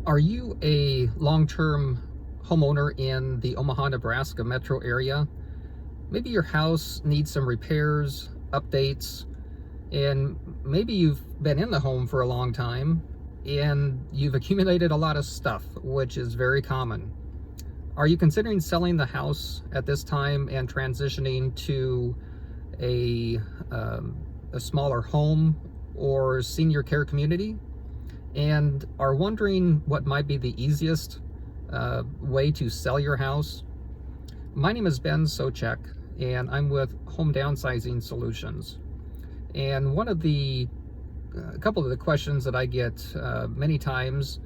Are you a long-term homeowner in the Omaha, Nebraska metro area? Maybe your house needs some repairs, updates, and maybe you've been in the home for a long time and you've accumulated a lot of stuff, which is very common. Are you considering selling the house at this time and transitioning to a, a smaller home or senior care community? And are wondering what might be the easiest way to sell your house? My name is Ben Sochek, and I'm with Home Downsizing Solutions. And a couple of the questions that I get many times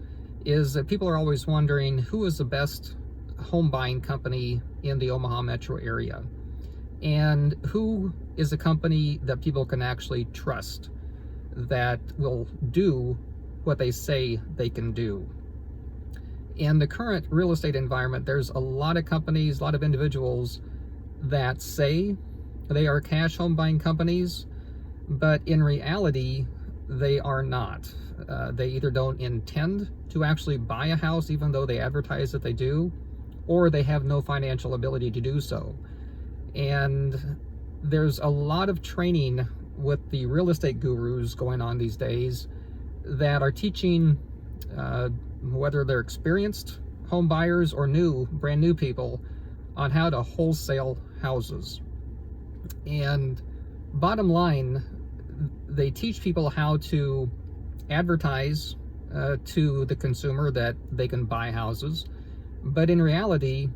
is that people are always wondering who is the best home buying company in the Omaha metro area, and who is a company that people can actually trust that will do what they say they can do. In the current real estate environment, there's a lot of companies, a lot of individuals that say they are cash home buying companies, but in reality, they are not. They either don't intend to actually buy a house, even though they advertise that they do, or they have no financial ability to do so. And there's a lot of training with the real estate gurus going on these days that are teaching, whether they're experienced home buyers or brand new people, on how to wholesale houses. And bottom line, they teach people how to advertise to the consumer that they can buy houses, but in reality,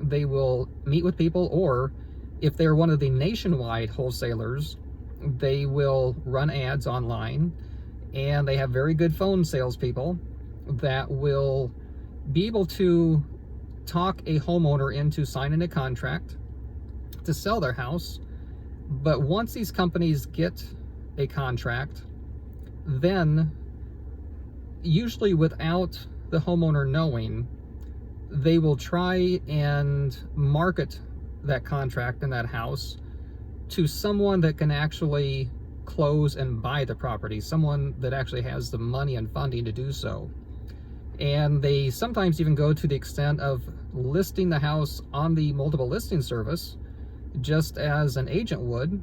they will meet with people, or if they're one of the nationwide wholesalers, they will run ads online, and they have very good phone salespeople that will be able to talk a homeowner into signing a contract to sell their house. But once these companies get a contract, then usually without the homeowner knowing, they will try and market that contract and that house to someone that can actually close and buy the property, someone that actually has the money and funding to do so. And they sometimes even go to the extent of listing the house on the multiple listing service, just as an agent would,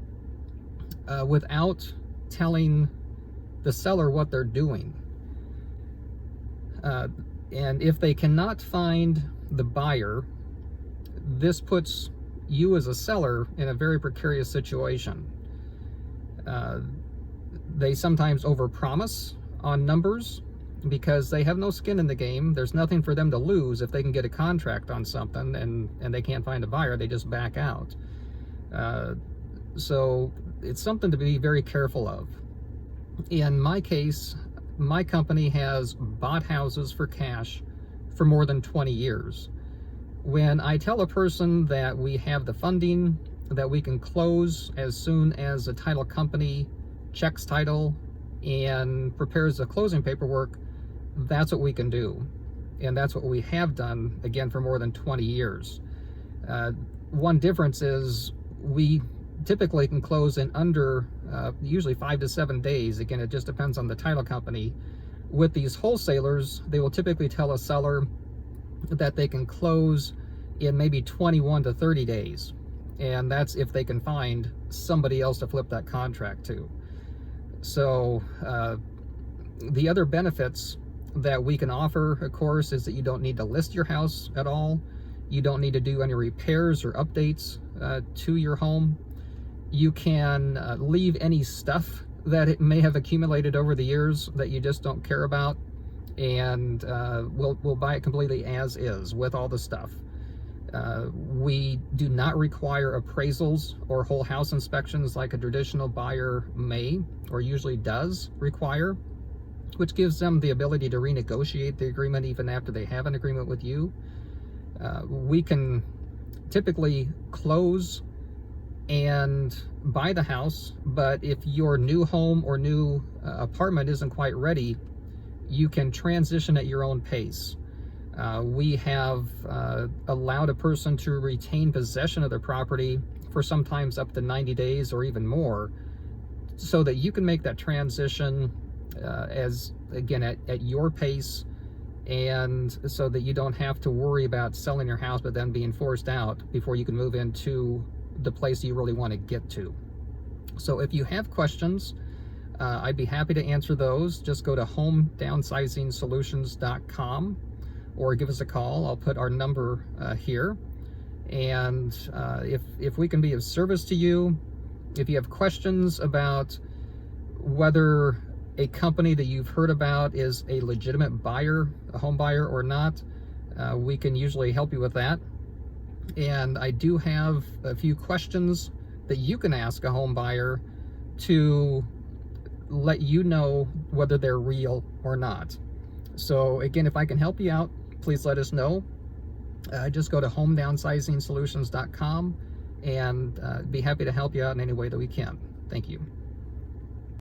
without telling the seller what they're doing. And if they cannot find the buyer, this puts you as a seller in a very precarious situation. They sometimes overpromise on numbers because they have no skin in the game. There's nothing for them to lose if they can get a contract on something and they can't find a buyer. They just back out. So it's something to be very careful of. In my case, my company has bought houses for cash for more than 20 years. When I tell a person that we have the funding, that we can close as soon as the title company checks title and prepares the closing paperwork, that's what we can do. And that's what we have done, again, for more than 20 years. One difference is we typically can close in under usually 5 to 7 days. Again, it just depends on the title company. With these wholesalers, they will typically tell a seller that they can close in maybe 21 to 30 days. And that's if they can find somebody else to flip that contract to. So the other benefits that we can offer, of course, is that you don't need to list your house at all. You don't need to do any repairs or updates to your home. You can leave any stuff that it may have accumulated over the years that you just don't care about, and we'll buy it completely as is with all the stuff. We do not require appraisals or whole house inspections like a traditional buyer may or usually does require, which gives them the ability to renegotiate the agreement even after they have an agreement with you. We can typically close and buy the house, but if your new home or new apartment isn't quite ready, you can transition at your own pace. We have allowed a person to retain possession of their property for sometimes up to 90 days or even more, so that you can make that transition as, again, at your pace and so that you don't have to worry about selling your house but then being forced out before you can move into the place you really want to get to. So if you have questions, I'd be happy to answer those. Just go to homedownsizingsolutions.com or give us a call. I'll put our number here. And if we can be of service to you, if you have questions about whether a company that you've heard about is a legitimate buyer, a home buyer or not, we can usually help you with that. And I do have a few questions that you can ask a home buyer to let you know whether they're real or not. So again, if I can help you out, please let us know. Just go to homedownsizingsolutions.com and be happy to help you out in any way that we can. Thank you.